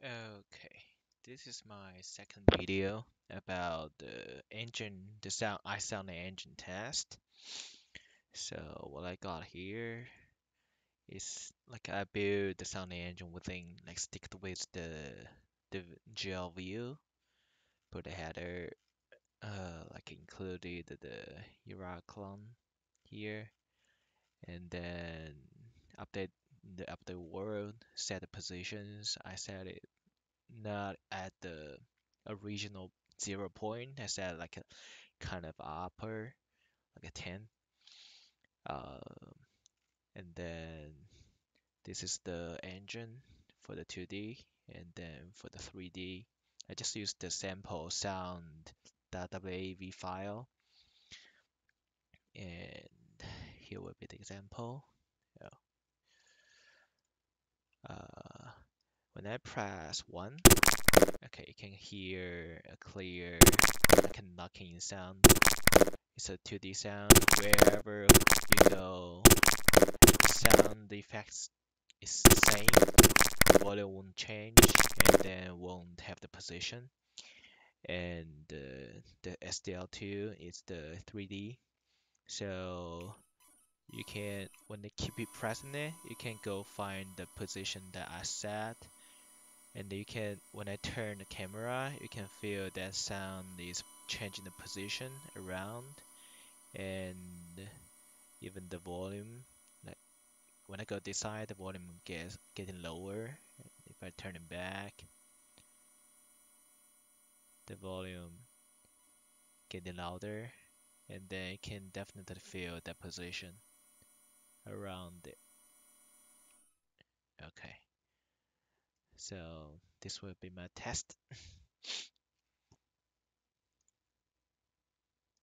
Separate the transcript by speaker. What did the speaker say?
Speaker 1: Okay, this is my second video about the engine, the sound engine test. So what I got here is like I built the sound engine within like stick with the GLView, put a header, like included the Euroclone here, and then update update world, set the positions. I set it not at the original 0 point. I said like a kind of upper, like a 10. Uh, and then this is the engine for the 2D, and then for the 3D, I just used the sample sound .wav file, and here will be the example. Yeah. Uh, when I press 1, okay, you can hear a clear, like a knocking sound. It's a 2D sound. Wherever you go, sound effects is the same. The volume won't change, and then won't have the position. And the SDL2 is the 3D. So you can, when they keep it pressing it, you can go find the position that I set. And you can, when I turn the camera, you can feel that sound is changing the position around. And even the volume, like when I go this side, the volume gets getting lower. If I turn it back, the volume getting louder, and then you can definitely feel that position around it. Okay, so this will be my test.